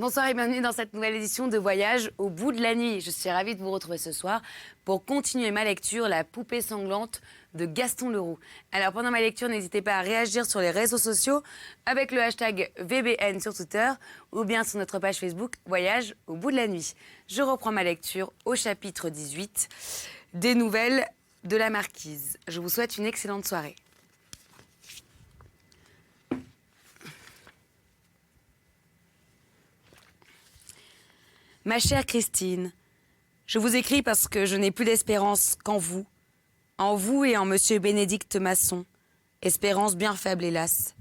Bonsoir et bienvenue dans cette nouvelle édition de Voyage au bout de la nuit. Je suis ravie de vous retrouver ce soir pour continuer ma lecture La poupée sanglante de Gaston Leroux. Alors pendant ma lecture, n'hésitez pas à réagir sur les réseaux sociaux avec le hashtag VBN sur Twitter ou bien sur notre page Facebook Voyage au bout de la nuit. Je reprends ma lecture au chapitre 18 des nouvelles de la Marquise. Je vous souhaite une excellente soirée. Ma chère Christine, je vous écris parce que je n'ai plus d'espérance qu'en vous et en monsieur Bénédicte Masson, espérance bien faible hélas.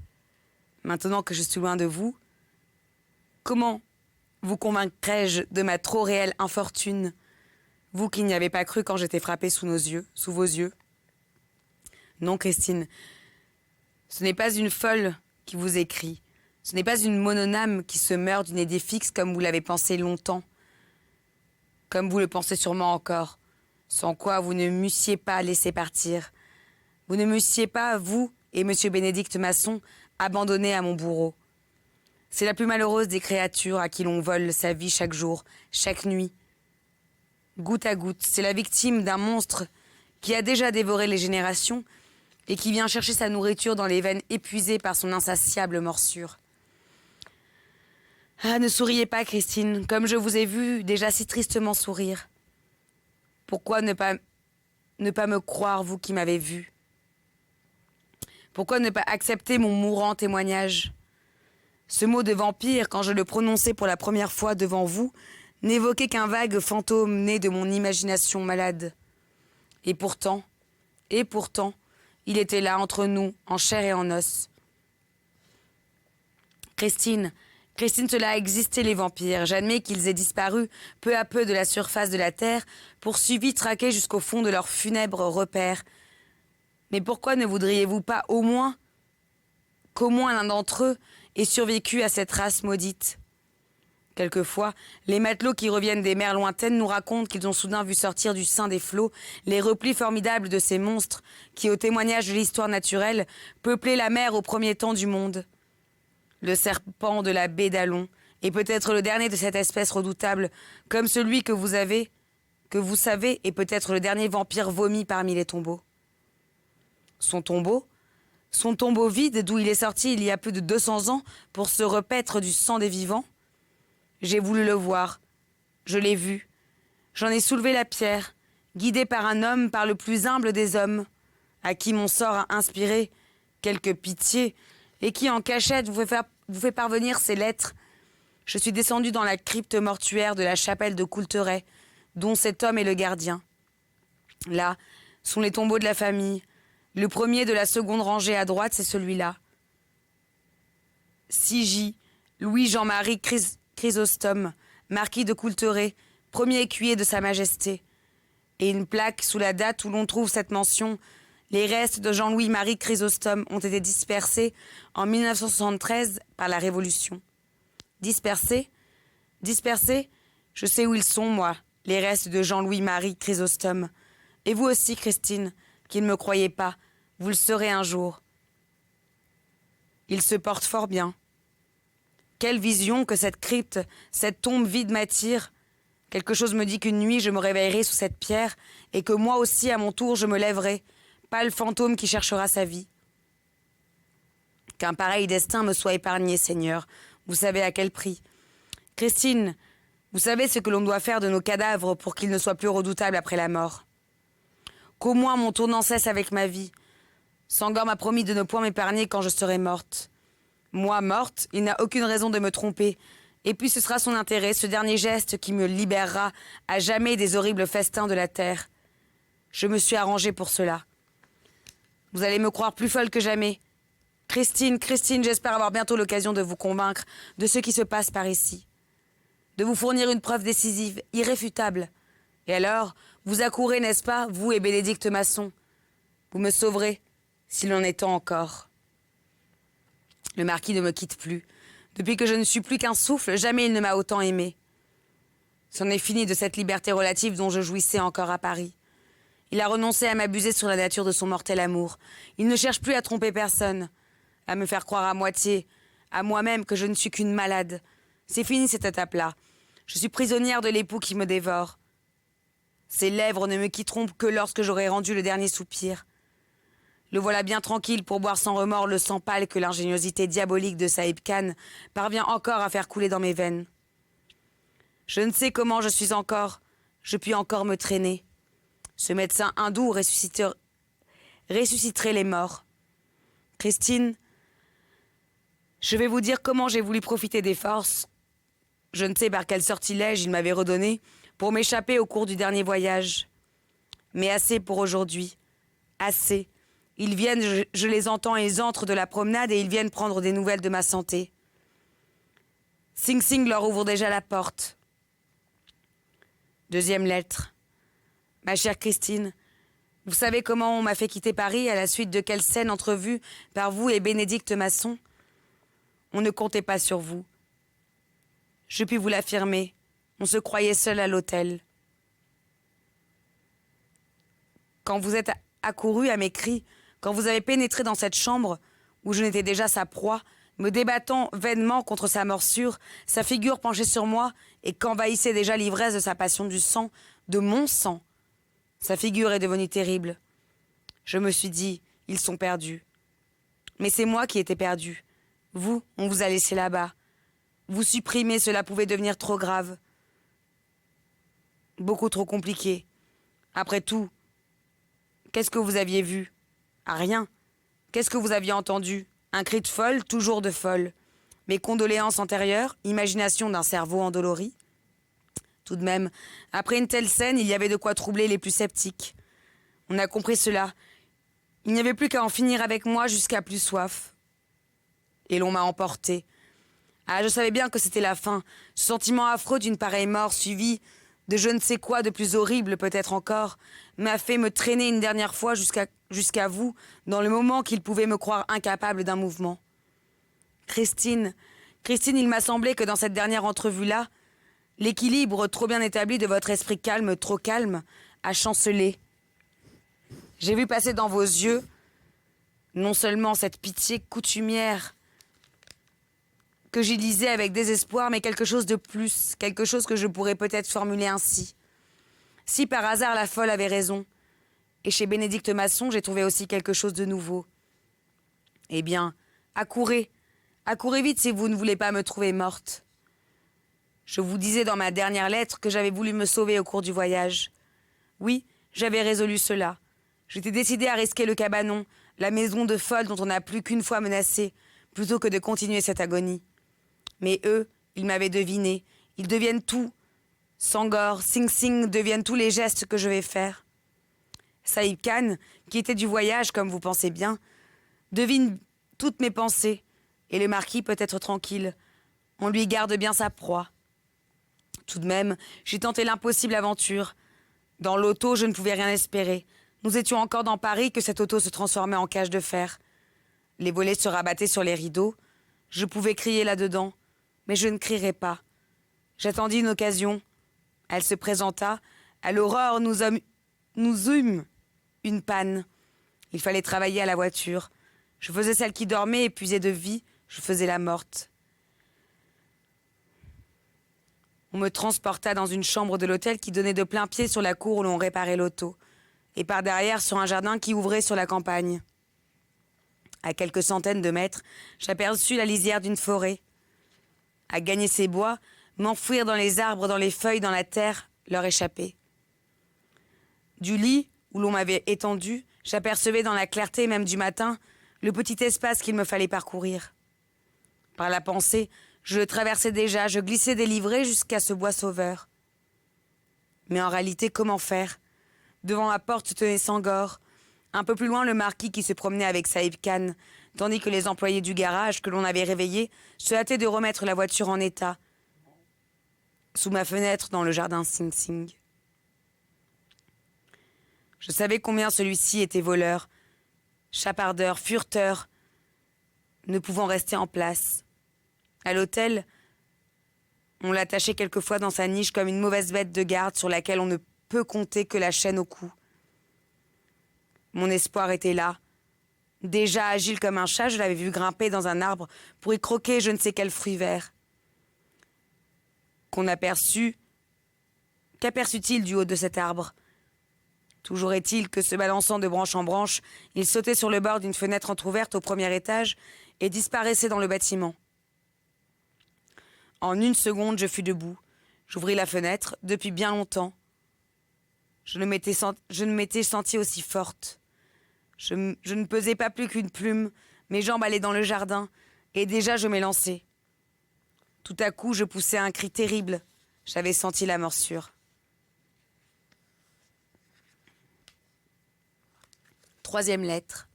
Maintenant que je suis loin de vous, comment vous convaincrai-je de ma trop réelle infortune, vous qui n'y avez pas cru quand j'étais frappée sous vos yeux? Non, Christine, ce n'est pas une folle qui vous écrit, ce n'est pas une mononame qui se meurt d'une idée fixe comme vous l'avez pensé longtemps, comme vous le pensez sûrement encore, sans quoi vous ne m'eussiez pas laissé partir. Vous ne m'eussiez pas, vous et monsieur Bénédicte Masson, abandonné à mon bourreau. C'est la plus malheureuse des créatures à qui l'on vole sa vie chaque jour, chaque nuit. Goutte à goutte, c'est la victime d'un monstre qui a déjà dévoré les générations et qui vient chercher sa nourriture dans les veines épuisées par son insatiable morsure. Ah, ne souriez pas, Christine, comme je vous ai vu déjà si tristement sourire. Pourquoi ne pas me croire, vous qui m'avez vu? Pourquoi ne pas accepter mon mourant témoignage? Ce mot de vampire, quand je le prononçais pour la première fois devant vous, n'évoquait qu'un vague fantôme né de mon imagination malade. Et pourtant, il était là entre nous, en chair et en os. Christine, cela a existé les vampires. J'admets qu'ils aient disparu peu à peu de la surface de la terre, poursuivis, traqués jusqu'au fond de leurs funèbres repères. Mais pourquoi ne voudriez-vous pas qu'au moins l'un d'entre eux ait survécu à cette race maudite? Quelquefois, les matelots qui reviennent des mers lointaines nous racontent qu'ils ont soudain vu sortir du sein des flots les replis formidables de ces monstres qui, au témoignage de l'histoire naturelle, peuplaient la mer au premier temps du monde. Le serpent de la baie d'Alon est peut-être le dernier de cette espèce redoutable, comme celui que vous savez est peut-être le dernier vampire vomi parmi les tombeaux. Son tombeau vide d'où il est sorti il y a plus de 200 ans pour se repaître du sang des vivants. J'ai voulu le voir, je l'ai vu, j'en ai soulevé la pierre, guidé par un homme, par le plus humble des hommes, à qui mon sort a inspiré quelque pitié, et qui, en cachette, vous fait parvenir ces lettres. Je suis descendu dans la crypte mortuaire de la chapelle de Coulteret, dont cet homme est le gardien. Là sont les tombeaux de la famille. Le premier de la seconde rangée à droite, c'est celui-là. Sigy, Louis-Jean-Marie Chrysostome, marquis de Coulteret, premier écuyer de Sa Majesté. Et une plaque sous la date où l'on trouve cette mention. Les restes de Jean-Louis-Marie Chrysostome ont été dispersés en 1973 par la Révolution. Dispersés? Je sais où ils sont, moi, les restes de Jean-Louis-Marie Chrysostome. Et vous aussi, Christine, qui ne me croyez pas, vous le saurez un jour. Ils se portent fort bien. Quelle vision que cette crypte, cette tombe vide m'attire. Quelque chose me dit qu'une nuit, je me réveillerai sous cette pierre et que moi aussi, à mon tour, je me lèverai. Pas le fantôme qui cherchera sa vie. Qu'un pareil destin me soit épargné, Seigneur. Vous savez à quel prix. Christine, vous savez ce que l'on doit faire de nos cadavres pour qu'ils ne soient plus redoutables après la mort. Qu'au moins mon tour n'en cesse avec ma vie. Sangor m'a promis de ne point m'épargner quand je serai morte. Moi, morte, il n'a aucune raison de me tromper. Et puis ce sera son intérêt, ce dernier geste qui me libérera à jamais des horribles festins de la terre. Je me suis arrangée pour cela. Vous allez me croire plus folle que jamais. Christine, j'espère avoir bientôt l'occasion de vous convaincre de ce qui se passe par ici. De vous fournir une preuve décisive, irréfutable. Et alors, vous accourez, n'est-ce pas, vous et Bénédicte Masson? Vous me sauverez, s'il en est temps encore. Le marquis ne me quitte plus. Depuis que je ne suis plus qu'un souffle, jamais il ne m'a autant aimé. C'en est fini de cette liberté relative dont je jouissais encore à Paris. Il a renoncé à m'abuser sur la nature de son mortel amour. Il ne cherche plus à tromper personne, à me faire croire à moitié, à moi-même que je ne suis qu'une malade. C'est fini cette étape-là. Je suis prisonnière de l'époux qui me dévore. Ses lèvres ne me quitteront que lorsque j'aurai rendu le dernier soupir. Le voilà bien tranquille pour boire sans remords le sang pâle que l'ingéniosité diabolique de Saïb Khan parvient encore à faire couler dans mes veines. Je ne sais comment je puis encore me traîner. Ce médecin hindou ressusciterait les morts. Christine, je vais vous dire comment j'ai voulu profiter des forces. Je ne sais par quel sortilège il m'avait redonné pour m'échapper au cours du dernier voyage. Mais assez pour aujourd'hui. Assez. Ils viennent, je les entends, ils entrent de la promenade et ils viennent prendre des nouvelles de ma santé. Sing Sing leur ouvre déjà la porte. Deuxième lettre. Ma chère Christine, vous savez comment on m'a fait quitter Paris à la suite de quelle scène entrevue par vous et Bénédicte Masson? On ne comptait pas sur vous. Je puis vous l'affirmer, on se croyait seul à l'hôtel. Quand vous êtes accouru à mes cris, quand vous avez pénétré dans cette chambre, où je n'étais déjà sa proie, me débattant vainement contre sa morsure, sa figure penchée sur moi, et qu'envahissait déjà l'ivresse de sa passion du sang, de mon sang, sa figure est devenue terrible. Je me suis dit, ils sont perdus. Mais c'est moi qui étais perdu. Vous, on vous a laissé là-bas. Vous supprimer, cela pouvait devenir trop grave. Beaucoup trop compliqué. Après tout, qu'est-ce que vous aviez vu? Ah, rien. Qu'est-ce que vous aviez entendu? Un cri de folle, toujours de folle. Mes condoléances antérieures, imagination d'un cerveau endolori. Tout de même, après une telle scène, il y avait de quoi troubler les plus sceptiques. On a compris cela. Il n'y avait plus qu'à en finir avec moi jusqu'à plus soif. Et l'on m'a emporté. Ah, je savais bien que c'était la fin. Ce sentiment affreux d'une pareille mort, suivi de je ne sais quoi de plus horrible peut-être encore, m'a fait me traîner une dernière fois jusqu'à vous, dans le moment qu'il pouvait me croire incapable d'un mouvement. Christine, il m'a semblé que dans cette dernière entrevue-là, l'équilibre trop bien établi de votre esprit calme, trop calme, a chancelé. J'ai vu passer dans vos yeux non seulement cette pitié coutumière que j'y lisais avec désespoir, mais quelque chose de plus, quelque chose que je pourrais peut-être formuler ainsi. Si par hasard la folle avait raison, et chez Bénédicte Masson, j'ai trouvé aussi quelque chose de nouveau. Eh bien, accourez vite si vous ne voulez pas me trouver morte. Je vous disais dans ma dernière lettre que j'avais voulu me sauver au cours du voyage. Oui, j'avais résolu cela. J'étais décidée à risquer le cabanon, la maison de folle dont on n'a plus qu'une fois menacé, plutôt que de continuer cette agonie. Mais eux, ils m'avaient deviné. Ils deviennent tout. Sangor, Sing Sing deviennent tous les gestes que je vais faire. Saïb Khan, qui était du voyage, comme vous pensez bien, devine toutes mes pensées. Et le marquis peut être tranquille. On lui garde bien sa proie. Tout de même, j'ai tenté l'impossible aventure. Dans l'auto, je ne pouvais rien espérer. Nous étions encore dans Paris que cette auto se transformait en cage de fer. Les volets se rabattaient sur les rideaux. Je pouvais crier là-dedans, mais je ne crierai pas. J'attendis une occasion. Elle se présenta. À l'aurore, nous eûmes une panne. Il fallait travailler à la voiture. Je faisais celle qui dormait, épuisée de vie. Je faisais la morte. On me transporta dans une chambre de l'hôtel qui donnait de plein pied sur la cour où l'on réparait l'auto, et par derrière sur un jardin qui ouvrait sur la campagne. À quelques centaines de mètres, j'aperçus la lisière d'une forêt. À gagner ces bois, m'enfouir dans les arbres, dans les feuilles, dans la terre, leur échapper. Du lit où l'on m'avait étendu, j'apercevais dans la clarté même du matin le petit espace qu'il me fallait parcourir. Par la pensée, je le traversais déjà, je glissais délivré jusqu'à ce bois sauveur. Mais en réalité, comment faire? Devant ma porte tenait Sangor. Un peu plus loin, le marquis qui se promenait avec Saïb Khan, tandis que les employés du garage que l'on avait réveillés se hâtaient de remettre la voiture en état. Sous ma fenêtre, dans le jardin Sing Sing. Je savais combien celui-ci était voleur, chapardeur, fureteur, ne pouvant rester en place. À l'hôtel, on l'attachait quelquefois dans sa niche comme une mauvaise bête de garde sur laquelle on ne peut compter que la chaîne au cou. Mon espoir était là. Déjà agile comme un chat, je l'avais vu grimper dans un arbre pour y croquer je ne sais quel fruit vert. Qu'aperçut-il du haut de cet arbre? Toujours est-il que, se balançant de branche en branche, il sautait sur le bord d'une fenêtre entr'ouverte au premier étage et disparaissait dans le bâtiment. En une seconde, je fus debout. J'ouvris la fenêtre, depuis bien longtemps. Je ne m'étais sentie aussi forte. Je ne pesais pas plus qu'une plume, mes jambes allaient dans le jardin, et déjà je m'élançais. Tout à coup, je poussai un cri terrible. J'avais senti la morsure. 3e lettre.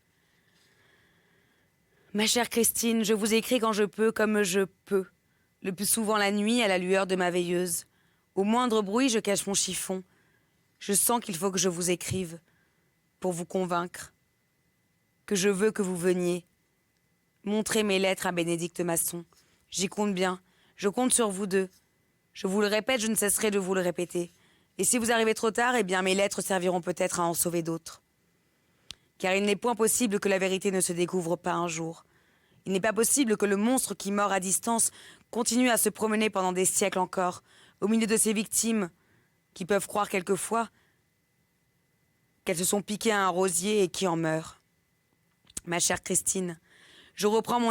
Ma chère Christine, je vous écris quand je peux, comme je peux. Le plus souvent la nuit, à la lueur de ma veilleuse. Au moindre bruit, je cache mon chiffon. Je sens qu'il faut que je vous écrive, pour vous convaincre, que je veux que vous veniez. Montrez mes lettres à Bénédicte Masson. J'y compte bien. Je compte sur vous deux. Je vous le répète, je ne cesserai de vous le répéter. Et si vous arrivez trop tard, eh bien mes lettres serviront peut-être à en sauver d'autres. Car il n'est point possible que la vérité ne se découvre pas un jour. Il n'est pas possible que le monstre qui mord à distance continue à se promener pendant des siècles encore, au milieu de ses victimes, qui peuvent croire quelquefois qu'elles se sont piquées à un rosier et qui en meurent. Ma chère Christine, je reprends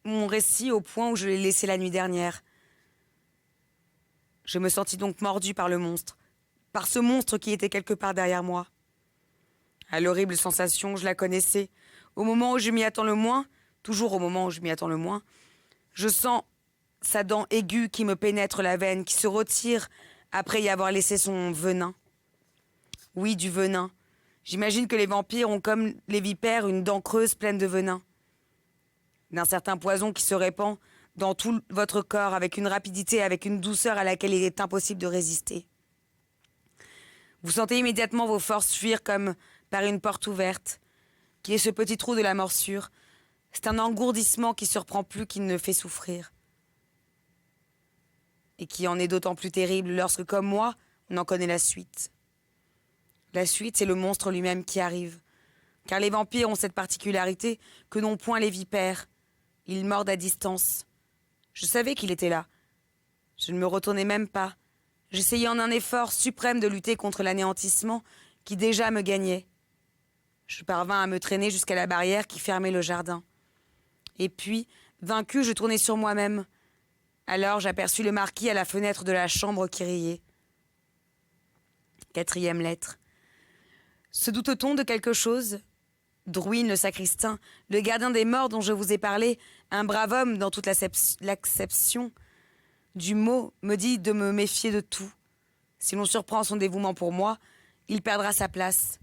mon récit au point où je l'ai laissé la nuit dernière. Je me sentis donc mordue par le monstre, par ce monstre qui était quelque part derrière moi. À l'horrible sensation, je la connaissais. Au moment où je m'y attends le moins, toujours au moment où je m'y attends le moins, je sens sa dent aiguë qui me pénètre la veine, qui se retire après y avoir laissé son venin. Oui, du venin. J'imagine que les vampires ont comme les vipères une dent creuse pleine de venin. D'un certain poison qui se répand dans tout votre corps avec une rapidité, avec une douceur à laquelle il est impossible de résister. Vous sentez immédiatement vos forces fuir comme par une porte ouverte, qui est ce petit trou de la morsure. C'est un engourdissement qui surprend plus qu'il ne fait souffrir. Et qui en est d'autant plus terrible lorsque, comme moi, on en connaît la suite. La suite, c'est le monstre lui-même qui arrive. Car les vampires ont cette particularité que n'ont point les vipères. Ils mordent à distance. Je savais qu'il était là. Je ne me retournais même pas. J'essayais en un effort suprême de lutter contre l'anéantissement qui déjà me gagnait. Je parvins à me traîner jusqu'à la barrière qui fermait le jardin. Et puis, vaincu, je tournai sur moi-même. Alors j'aperçus le marquis à la fenêtre de la chambre qui riait. 4e lettre. Se doute-t-on de quelque chose? Drouin, le sacristain, le gardien des morts dont je vous ai parlé, un brave homme dans toute l'acception du mot, me dit de me méfier de tout. Si l'on surprend son dévouement pour moi, il perdra sa place.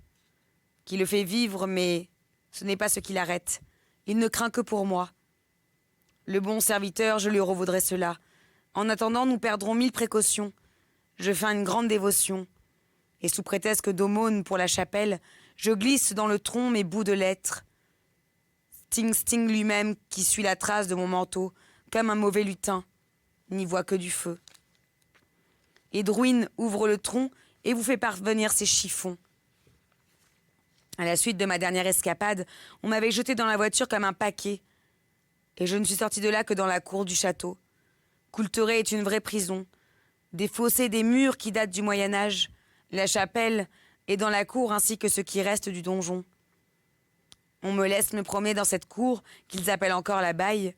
Qui le fait vivre, mais ce n'est pas ce qui l'arrête. Il ne craint que pour moi. Le bon serviteur, je lui revaudrai cela. En attendant, nous perdrons 1000 précautions. Je fais une grande dévotion. Et sous prétexte d'aumône pour la chapelle, je glisse dans le tronc mes bouts de lettres. Sting lui-même, qui suit la trace de mon manteau, comme un mauvais lutin, n'y voit que du feu. Et Drouin ouvre le tronc et vous fait parvenir ses chiffons. À la suite de ma dernière escapade, on m'avait jeté dans la voiture comme un paquet. Et je ne suis sortie de là que dans la cour du château. Coulterets est une vraie prison. Des fossés, des murs qui datent du Moyen-Âge. La chapelle est dans la cour ainsi que ce qui reste du donjon. On me laisse me promener dans cette cour qu'ils appellent encore la Baille,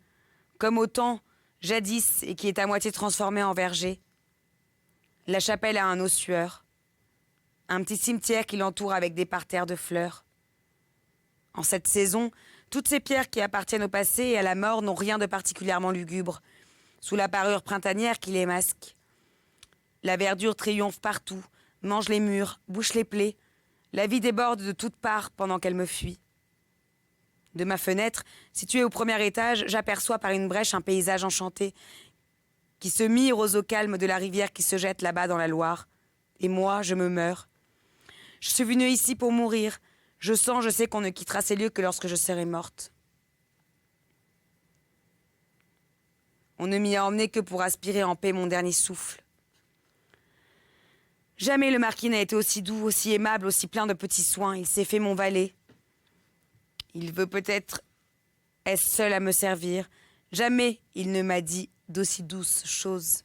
comme au temps jadis et qui est à moitié transformée en verger. La chapelle a un ossueur. Un petit cimetière qui l'entoure avec des parterres de fleurs. En cette saison, toutes ces pierres qui appartiennent au passé et à la mort n'ont rien de particulièrement lugubre, sous la parure printanière qui les masque. La verdure triomphe partout, mange les murs, bouche les plaies. La vie déborde de toutes parts pendant qu'elle me fuit. De ma fenêtre, située au premier étage, j'aperçois par une brèche un paysage enchanté qui se mire aux eaux calmes de la rivière qui se jette là-bas dans la Loire. Et moi, je me meurs. Je suis venue ici pour mourir. Je sais qu'on ne quittera ces lieux que lorsque je serai morte. On ne m'y a emmené que pour aspirer en paix mon dernier souffle. Jamais le marquis n'a été aussi doux, aussi aimable, aussi plein de petits soins. Il s'est fait mon valet. Il veut peut-être être seul à me servir. Jamais il ne m'a dit d'aussi douces choses.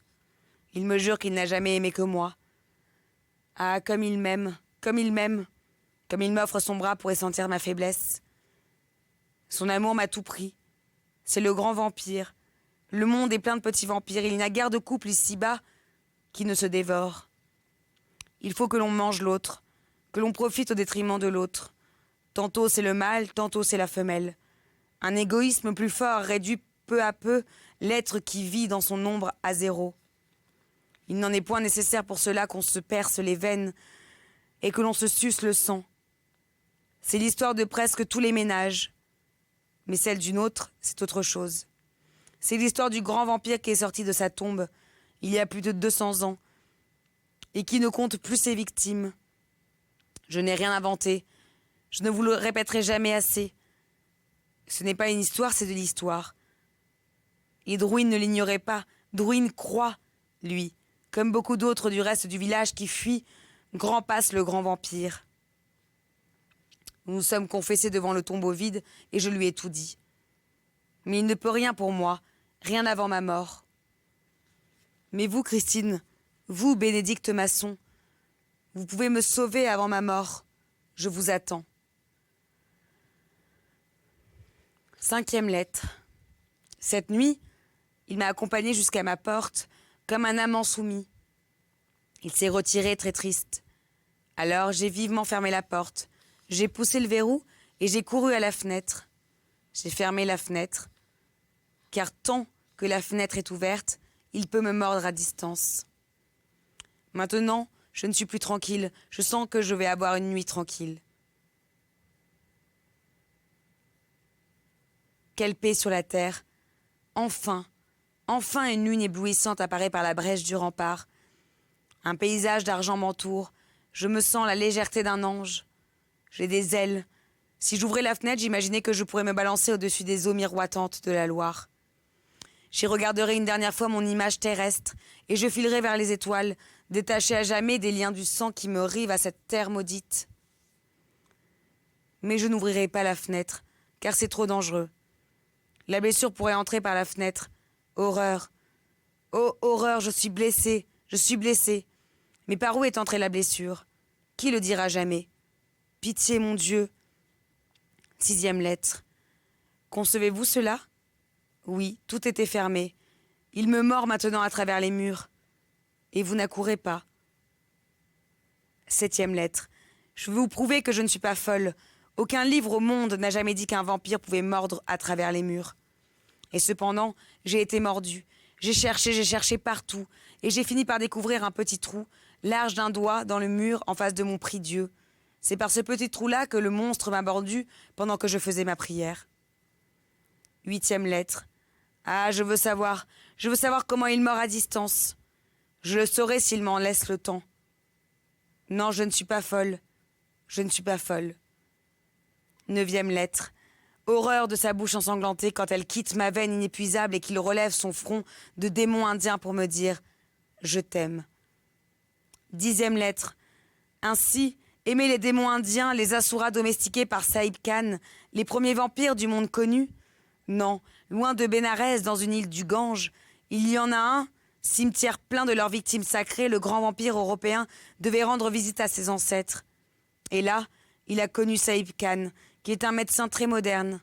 Il me jure qu'il n'a jamais aimé que moi. Ah, comme il m'aime, comme il m'aime, comme il m'offre son bras pour ressentir ma faiblesse. Son amour m'a tout pris. C'est le grand vampire. Le monde est plein de petits vampires. Il n'y a guère de couple ici-bas qui ne se dévore. Il faut que l'on mange l'autre, que l'on profite au détriment de l'autre. Tantôt c'est le mâle, tantôt c'est la femelle. Un égoïsme plus fort réduit peu à peu l'être qui vit dans son ombre à zéro. Il n'en est point nécessaire pour cela qu'on se perce les veines et que l'on se suce le sang. C'est l'histoire de presque tous les ménages. Mais celle d'une autre, c'est autre chose. C'est l'histoire du grand vampire qui est sorti de sa tombe il y a plus de 200 ans et qui ne compte plus ses victimes. Je n'ai rien inventé. Je ne vous le répéterai jamais assez. Ce n'est pas une histoire, c'est de l'histoire. Et Drouin ne l'ignorait pas. Drouin croit, lui, comme beaucoup d'autres du reste du village qui fuit, grand passe le grand vampire. Nous nous sommes confessés devant le tombeau vide et je lui ai tout dit. Mais il ne peut rien pour moi, rien avant ma mort. Mais vous, Christine, vous, Bénédicte Masson, vous pouvez me sauver avant ma mort. Je vous attends. 5e lettre. Cette nuit, il m'a accompagnée jusqu'à ma porte, comme un amant soumis. Il s'est retiré très triste. Alors j'ai vivement fermé la porte. J'ai poussé le verrou et j'ai couru à la fenêtre. J'ai fermé la fenêtre, car tant que la fenêtre est ouverte, il peut me mordre à distance. Maintenant, je ne suis plus tranquille. Je sens que je vais avoir une nuit tranquille. Quelle paix sur la terre. Enfin, enfin une lune éblouissante apparaît par la brèche du rempart. Un paysage d'argent m'entoure. Je me sens la légèreté d'un ange. J'ai des ailes. Si j'ouvrais la fenêtre, j'imaginais que je pourrais me balancer au-dessus des eaux miroitantes de la Loire. J'y regarderai une dernière fois mon image terrestre et je filerai vers les étoiles, détaché à jamais des liens du sang qui me rivent à cette terre maudite. Mais je n'ouvrirai pas la fenêtre, car c'est trop dangereux. La blessure pourrait entrer par la fenêtre. Horreur. Oh, horreur, je suis blessée, je suis blessée. Mais par où est entrée la blessure? Qui le dira jamais? Pitié, mon Dieu. 6e lettre. Concevez-vous cela? Oui, tout était fermé. Il me mord maintenant à travers les murs. Et vous n'accourez pas. 7e lettre. Je veux vous prouver que je ne suis pas folle. Aucun livre au monde n'a jamais dit qu'un vampire pouvait mordre à travers les murs. Et cependant, j'ai été mordue. J'ai cherché partout. Et j'ai fini par découvrir un petit trou, large d'un doigt, dans le mur en face de mon prie-dieu. C'est par ce petit trou-là que le monstre m'a mordu pendant que je faisais ma prière. 8e lettre. Ah, je veux savoir comment il mord à distance. Je le saurai s'il m'en laisse le temps. Non, je ne suis pas folle. Je ne suis pas folle. 9e lettre. Horreur de sa bouche ensanglantée quand elle quitte ma veine inépuisable et qu'il relève son front de démon indien pour me dire « Je t'aime ». 10e lettre. Ainsi, aimer les démons indiens, les asuras domestiqués par Saïd Khan, les premiers vampires du monde connu? Non, loin de Bénarès, dans une île du Gange, il y en a un, cimetière plein de leurs victimes sacrées, le grand vampire européen devait rendre visite à ses ancêtres. Et là, il a connu Saïd Khan, qui est un médecin très moderne.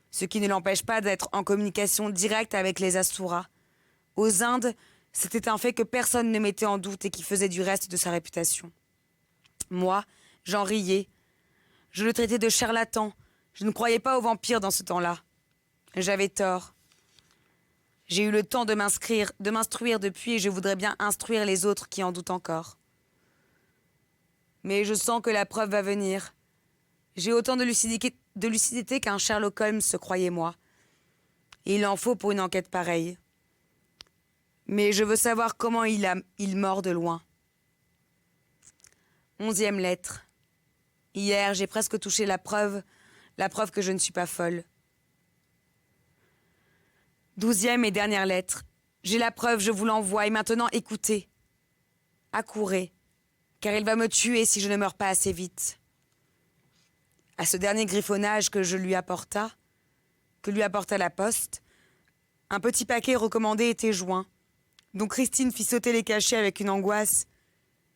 Ce qui ne l'empêche pas d'être en communication directe avec les asuras. Aux Indes, c'était un fait que personne ne mettait en doute et qui faisait du reste de sa réputation. Moi, j'en riais. Je le traitais de charlatan. Je ne croyais pas aux vampires dans ce temps-là. J'avais tort. J'ai eu le temps de m'instruire depuis et je voudrais bien instruire les autres qui en doutent encore. Mais je sens que la preuve va venir. J'ai autant de lucidité qu'un Sherlock Holmes se croyait moi. Et il en faut pour une enquête pareille. Mais je veux savoir comment il mord de loin. 11e lettre. Hier, j'ai presque touché la preuve que je ne suis pas folle. 12e et dernière lettre. J'ai la preuve, je vous l'envoie, et maintenant écoutez. Accourez, car il va me tuer si je ne meurs pas assez vite. À ce dernier griffonnage que lui apporta la poste, un petit paquet recommandé était joint. dont Christine fit sauter les cachets avec une angoisse,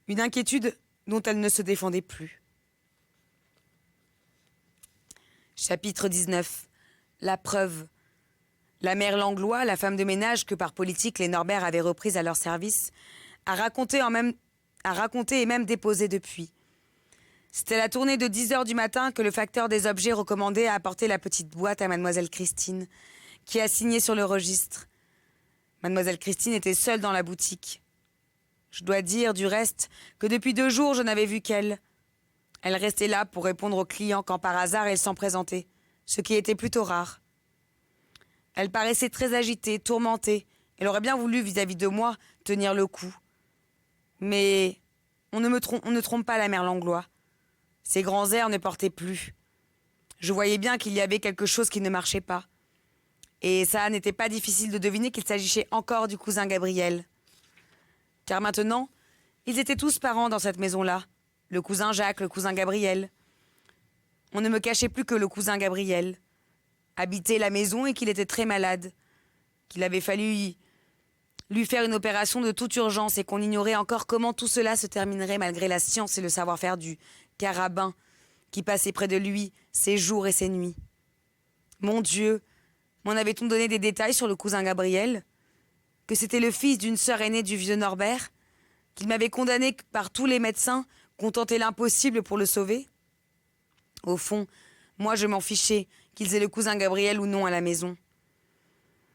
une inquiétude dont elle ne se défendait plus. Chapitre 19. La preuve. La mère Langlois, la femme de ménage que par politique les Norbert avaient reprise à leur service, a raconté et même déposé depuis. C'était la tournée de 10 heures du matin que le facteur des objets recommandait à apporter la petite boîte à mademoiselle Christine, qui a signé sur le registre. Mademoiselle Christine était seule dans la boutique. Je dois dire, du reste, que depuis 2 jours, je n'avais vu qu'elle. Elle restait là pour répondre aux clients quand par hasard elle s'en présentait, ce qui était plutôt rare. Elle paraissait très agitée, tourmentée. Elle aurait bien voulu, vis-à-vis de moi, tenir le coup. Mais on ne trompe pas la mère Langlois. Ses grands airs ne portaient plus. Je voyais bien qu'il y avait quelque chose qui ne marchait pas. Et ça n'était pas difficile de deviner qu'il s'agissait encore du cousin Gabriel. Car maintenant, ils étaient tous parents dans cette maison-là. Le cousin Jacques, le cousin Gabriel. On ne me cachait plus que le cousin Gabriel habitait la maison et qu'il était très malade, qu'il avait fallu lui faire une opération de toute urgence et qu'on ignorait encore comment tout cela se terminerait malgré la science et le savoir-faire du carabin qui passait près de lui ses jours et ses nuits. Mon Dieu, m'en avait-on donné des détails sur le cousin Gabriel? Que c'était le fils d'une sœur aînée du vieux Norbert? Qu'il m'avait condamné par tous les médecins, qu'on tentait l'impossible pour le sauver? Au fond, moi je m'en fichais qu'ils aient le cousin Gabriel ou non à la maison.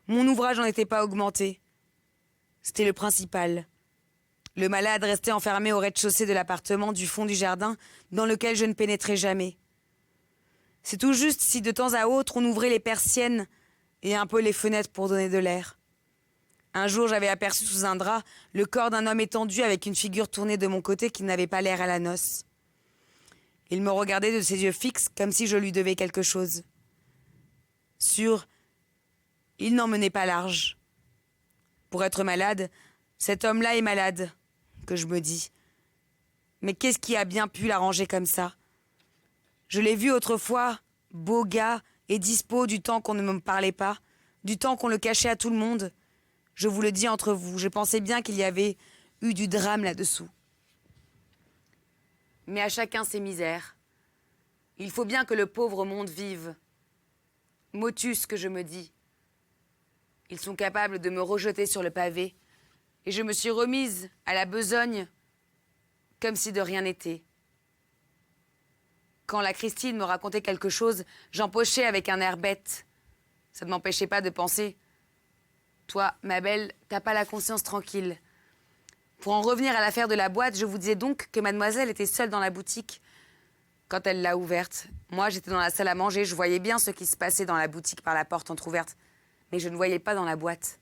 Mon ouvrage n'en était pas augmenté. C'était le principal. Le malade restait enfermé au rez-de-chaussée de l'appartement du fond du jardin dans lequel je ne pénétrais jamais. C'est tout juste si de temps à autre on ouvrait les persiennes et un peu les fenêtres pour donner de l'air. Un jour, j'avais aperçu sous un drap le corps d'un homme étendu avec une figure tournée de mon côté qui n'avait pas l'air à la noce. Il me regardait de ses yeux fixes comme si je lui devais quelque chose. Sûr, il n'en menait pas large. Pour être malade, cet homme-là est malade, que je me dis. Mais qu'est-ce qui a bien pu l'arranger comme ça? Je l'ai vu autrefois, beau gars et dispo du temps qu'on ne me parlait pas, du temps qu'on le cachait à tout le monde. Je vous le dis entre vous, je pensais bien qu'il y avait eu du drame là-dessous. Mais à chacun ses misères. Il faut bien que le pauvre monde vive. Motus, que je me dis. Ils sont capables de me rejeter sur le pavé, et je me suis remise à la besogne comme si de rien n'était. Quand la Christine me racontait quelque chose, j'empochais avec un air bête. Ça ne m'empêchait pas de penser: toi, ma belle, t'as pas la conscience tranquille. Pour en revenir à l'affaire de la boîte, je vous disais donc que mademoiselle était seule dans la boutique quand elle l'a ouverte. Moi, j'étais dans la salle à manger, je voyais bien ce qui se passait dans la boutique par la porte entrouverte, mais je ne voyais pas dans la boîte.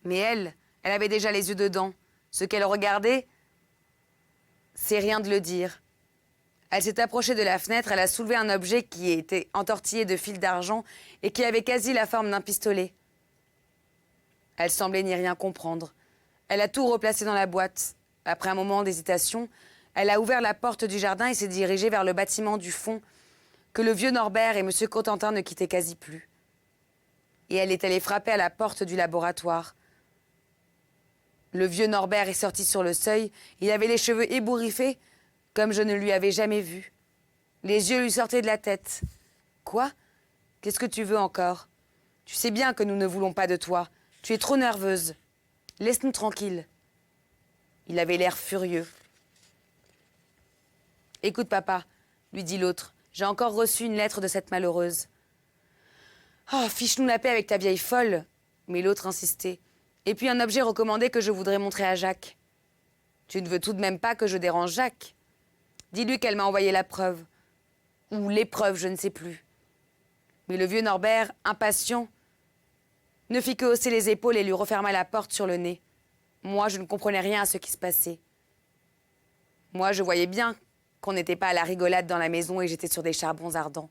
Mais elle avait déjà les yeux dedans. Ce qu'elle regardait, c'est rien de le dire. Elle s'est approchée de la fenêtre, elle a soulevé un objet qui était entortillé de fils d'argent et qui avait quasi la forme d'un pistolet. Elle semblait n'y rien comprendre. Elle a tout replacé dans la boîte. Après un moment d'hésitation, elle a ouvert la porte du jardin et s'est dirigée vers le bâtiment du fond que le vieux Norbert et M. Cotentin ne quittaient quasi plus. Et elle est allée frapper à la porte du laboratoire. Le vieux Norbert est sorti sur le seuil. Il avait les cheveux ébouriffés, comme je ne lui avais jamais vu. Les yeux lui sortaient de la tête. « Quoi? Qu'est-ce que tu veux encore? Tu sais bien que nous ne voulons pas de toi. Tu es trop nerveuse. Laisse-nous tranquilles. » Il avait l'air furieux. « Écoute, papa, » lui dit l'autre, « j'ai encore reçu une lettre de cette malheureuse. »« Oh, fiche-nous la paix avec ta vieille folle !» Mais l'autre insistait. « Et puis un objet recommandé que je voudrais montrer à Jacques. »« Tu ne veux tout de même pas que je dérange Jacques? Dis-lui qu'elle m'a envoyé la preuve. Ou l'épreuve, je ne sais plus. » Mais le vieux Norbert, impatient, ne fit que hausser les épaules et lui referma la porte sur le nez. Moi, je ne comprenais rien à ce qui se passait. Moi, je voyais bien qu'on n'était pas à la rigolade dans la maison et j'étais sur des charbons ardents.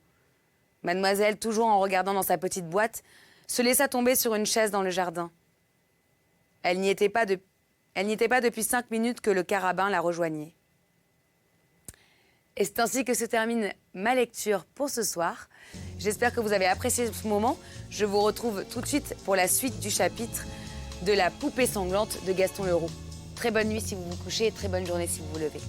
Mademoiselle, toujours en regardant dans sa petite boîte, se laissa tomber sur une chaise dans le jardin. Elle n'y était pas depuis 5 minutes que le carabin la rejoignait. Et c'est ainsi que se termine ma lecture pour ce soir. J'espère que vous avez apprécié ce moment. Je vous retrouve tout de suite pour la suite du chapitre. de La poupée sanglante de Gaston Leroux. Très bonne nuit si vous vous couchez et très bonne journée si vous vous levez.